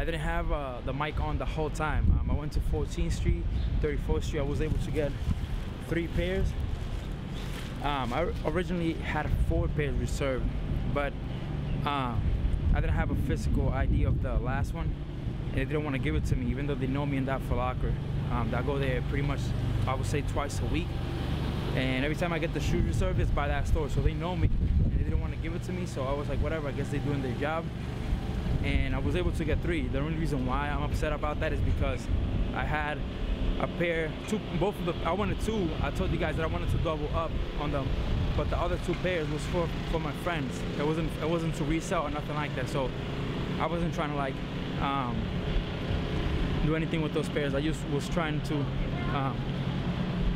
I didn't have the mic on the whole time. I went to 14th Street, 34th Street. I was able to get 3 pairs. I originally had 4 pairs reserved, but I didn't have a physical ID of the last one, and they didn't want to give it to me, even though they know me in that Foot Locker. I go there pretty much, I would say, twice a week, and every time I get the shoes reserved, it's by that store, so they know me, and they didn't want to give it to me. So I was like, whatever, I guess they're doing their job, and I was able to get 3. The only reason why I'm upset about that is because I had a pair, both of the, I wanted 2. I told you guys that I wanted to double up on them, but the other 2 pairs was for my friends. It wasn't to resell or nothing like that. So I wasn't trying to like do anything with those pairs. I just was trying to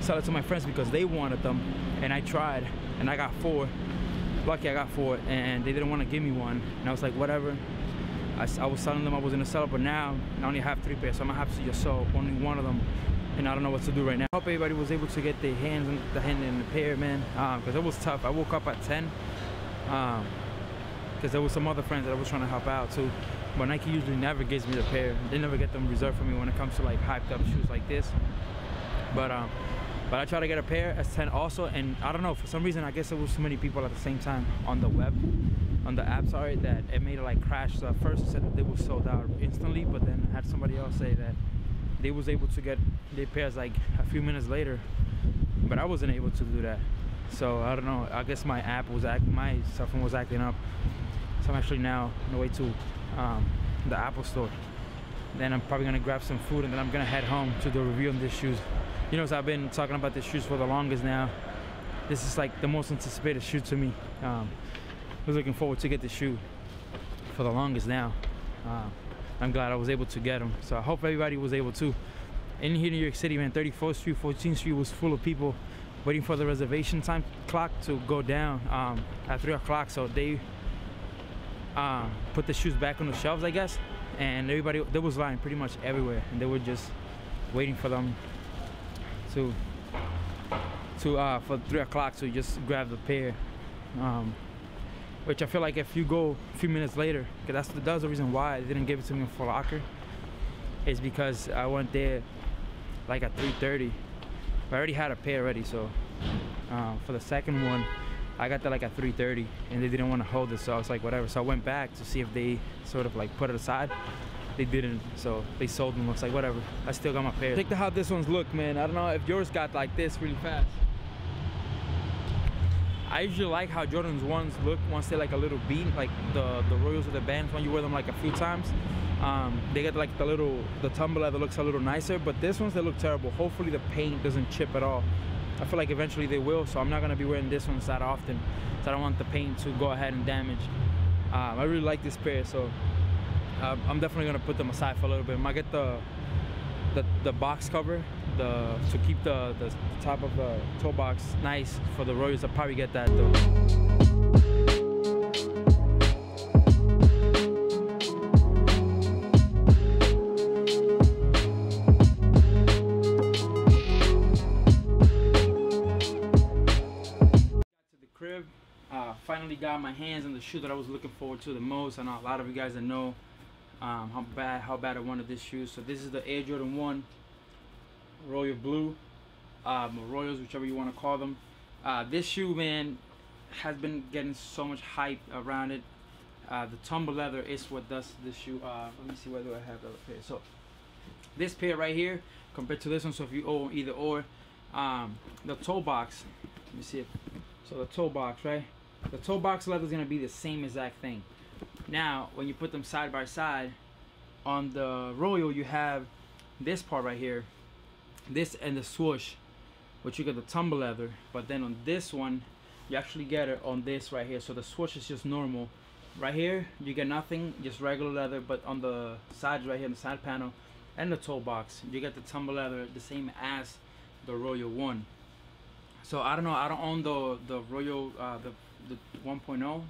sell it to my friends because they wanted them, and I tried, and I got 4. Lucky I got 4, and they didn't want to give me one, and I was like, whatever. I was selling them, I was gonna sell it, but now I only have 3 pairs, so I'm gonna have to just sell only one of them, and I don't know what to do right now. I hope everybody was able to get their hands in the pair, man, because it was tough. I woke up at 10, because there was some other friends that I was trying to help out too, but Nike usually never gives me the pair. They never get them reserved for me when it comes to like hyped up shoes like this. But I try to get a pair at 10 also, and I don't know, for some reason, I guess there was so many people at the same time on the web, on the app, sorry, that it made it like crash. So at first it said that they were sold out instantly, but then I had somebody else say that they was able to get their pairs like a few minutes later, but I wasn't able to do that. So I don't know, I guess my cell phone was acting up. So I'm actually now on the way to the Apple store. Then I'm probably gonna grab some food, and then I'm gonna head home to do a review on these shoes. You know, so I've been talking about these shoes for the longest now. This is like the most anticipated shoe to me. I was looking forward to get the shoe for the longest now. I'm glad I was able to get them. So I hope everybody was able to. In here in New York City, man, 34th Street, 14th Street was full of people waiting for the reservation time clock to go down at 3 o'clock. So they put the shoes back on the shelves, I guess. And everybody, there was line pretty much everywhere, and they were just waiting for them for 3 o'clock to just grab the pair. Which I feel like if you go a few minutes later, because that was the reason why they didn't give it to me in Foot Locker, is because I went there like at 3:30. I already had a pair ready, so for the second one, I got there like at 3:30, and they didn't want to hold it, so I was like, whatever. So I went back to see if they sort of like put it aside. They didn't, so they sold them. I was like, whatever, I still got my pair. Check how this one's look, man. I don't know if yours got like this really fast. I usually like how Jordan's ones look once they're like a little beat, like the Royals or the bands when you wear them like a few times. They get like the tumble leather looks a little nicer, but this ones, they look terrible. Hopefully the paint doesn't chip at all. I feel like eventually they will, so I'm not gonna be wearing this ones that often, so I don't want the paint to go ahead and damage. I really like this pair, so I'm definitely gonna put them aside for a little bit. I might get the box cover, to keep the top of the toe box nice for the Royals. I'll probably get that though. Crib, finally got my hands on the shoe that I was looking forward to the most. I know a lot of you guys that know how bad I wanted this shoe. So this is the Air Jordan 1 Royal Blue, Royals, whichever you want to call them. This shoe, man, has been getting so much hype around it. The tumble leather is what does this shoe. Let me see, where do I have the other pair? So this pair right here compared to this one, so if you own either or, the toe box, let me see it. So the toe box, right? The toe box leather is gonna be the same exact thing. Now, when you put them side by side, on the Royal you have this part right here, this and the swoosh, which you get the tumble leather. But then on this one, you actually get it on this right here. So the swoosh is just normal. Right here, you get nothing, just regular leather. But on the sides right here, on the side panel and the toe box, you get the tumble leather, the same as the Royal 1. So I don't know, I don't own the Royal, the 1.0,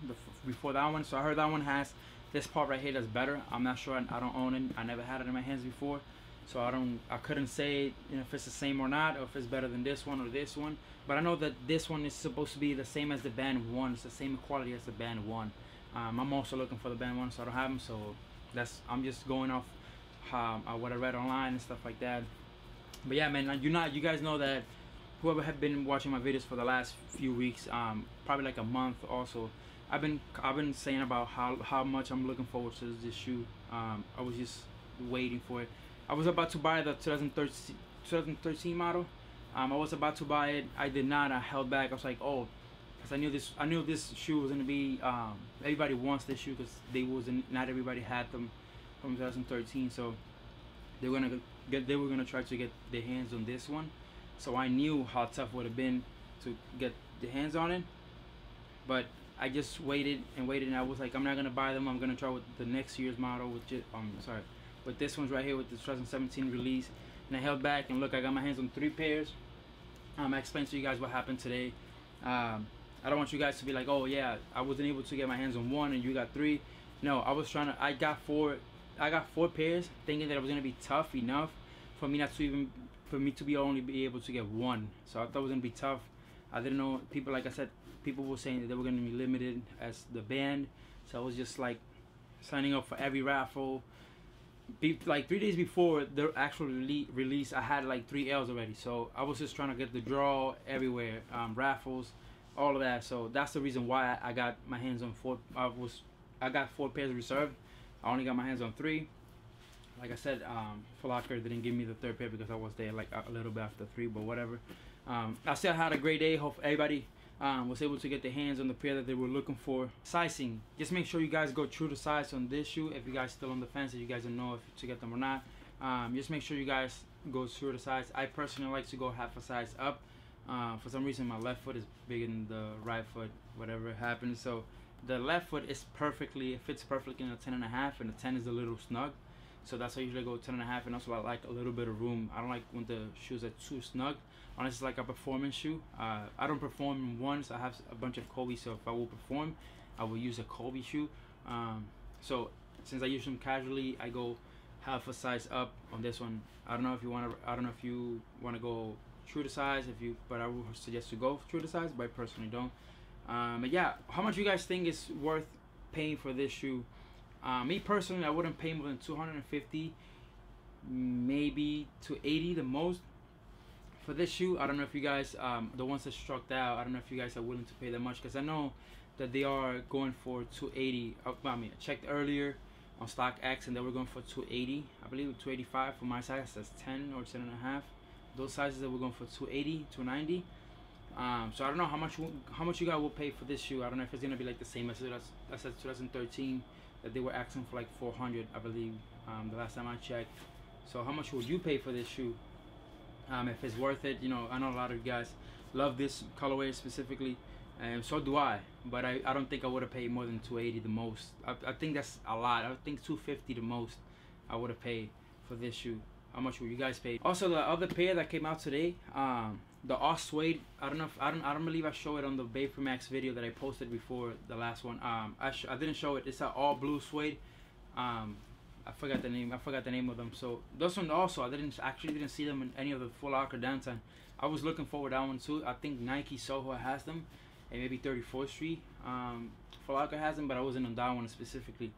before that one. So I heard that one has this part right here that's better. I'm not sure, I don't own it. I never had it in my hands before. So I couldn't say, you know, if it's the same or not, or if it's better than this one or this one. But I know that this one is supposed to be the same as the Band 1. It's the same quality as the Band 1. I'm also looking for the Band 1, so I don't have them. So I'm just going off what I read online and stuff like that. But yeah, man, you guys know that whoever have been watching my videos for the last few weeks, probably like a month also, I've been saying about how much I'm looking forward to this shoe. I was just waiting for it. I was about to buy the 2013 model. I was about to buy it. I did not. I held back. I was like, oh, because I knew this shoe was gonna be. Everybody wants this shoe because not everybody had them from 2013. So they were gonna try to get their hands on this one. So I knew how tough it would have been to get the hands on it. But I just waited and waited, and I was like, I'm not gonna buy them. I'm gonna try with the next year's model, with this one's right here with the 2017 release. And I held back, and look, I got my hands on 3 pairs. I explained to you guys what happened today. I don't want you guys to be like, oh yeah, I wasn't able to get my hands on 1 and you got 3. No, I got 4 pairs, thinking that it was gonna be tough enough for me to only be able to get 1. So I thought it was gonna be tough. I didn't know, people, like I said, people were saying that they were gonna be limited as the band. So I was just like signing up for every raffle. Like 3 days before the actual release, I had like 3 L's already. So I was just trying to get the draw everywhere, raffles, all of that. So that's the reason why I got my hands on 4. I got 4 pairs reserved. I only got my hands on 3. Like I said, Foot Locker didn't give me the 3rd pair because I was there like a little bit after 3, but whatever. I still had a great day. Hope everybody was able to get their hands on the pair that they were looking for. Sizing, just make sure you guys go true to size on this shoe. If you guys still on the fence, if you guys don't know if to get them or not, just make sure you guys go true to size. I personally like to go half a size up. For some reason my left foot is bigger than the right foot, whatever happens. So the left foot is it fits perfectly in a 10.5, and the 10 is a little snug. So that's why I usually go 10.5, and also I like a little bit of room. I don't like when the shoes are too snug. Unless it's like a performance shoe. I don't perform in ones. I have a bunch of Kobe, so if I will perform, I will use a Kobe shoe. So since I use them casually, I go half a size up on this one. I don't know if you want to go true to size, but I would suggest to go true to size, but I personally don't. But yeah, how much you guys think is worth paying for this shoe? Me personally, I wouldn't pay more than 250, maybe to 80 the most for this shoe. I don't know if you guys, the ones that struck out, I don't know if you guys are willing to pay that much, because I know that they are going for 280. I checked earlier on StockX and they were going for 280. I believe 285 for my size. That's 10 or 10.5. Those sizes that we're going for 280, 290. So I don't know how much you guys will pay for this shoe. I don't know if it's gonna be like the same as 2013 that they were asking for like 400, I believe, the last time I checked. So how much would you pay for this shoe? If it's worth it, you know, I know a lot of you guys love this colorway specifically, and so do I. But I don't think I would have paid more than 280 the most. I think that's a lot. I think 250 the most I would have paid for this shoe. How much would you guys pay? Also, the other pair that came out today, the All Suede. I don't believe I showed it on the Vapor Max video that I posted before the last one. I didn't show it. It's an all blue suede. I forgot the name of them. So those one also, I didn't see them in any of the Foot Locker downtown. I was looking forward to that one too. I think Nike Soho has them, and maybe 34th Street Foot Locker has them, but I wasn't on that one specifically.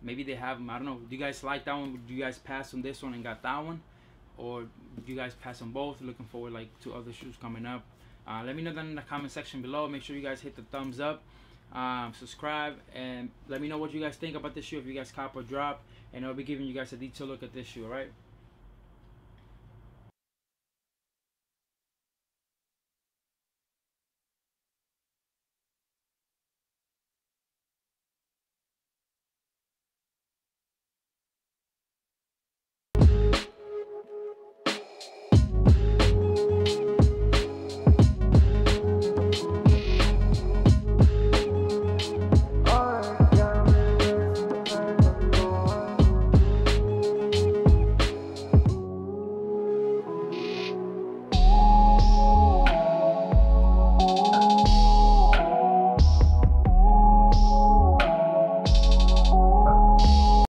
Maybe they have them. I don't know. Do you guys like that one? Do you guys pass on this one and got that one, or do you guys pass on both? Looking forward like to other shoes coming up. Let me know down in the comment section below. Make sure you guys hit the thumbs up, subscribe, and let me know what you guys think about this shoe. If you guys cop or drop, and I'll be giving you guys a detailed look at this shoe. All right.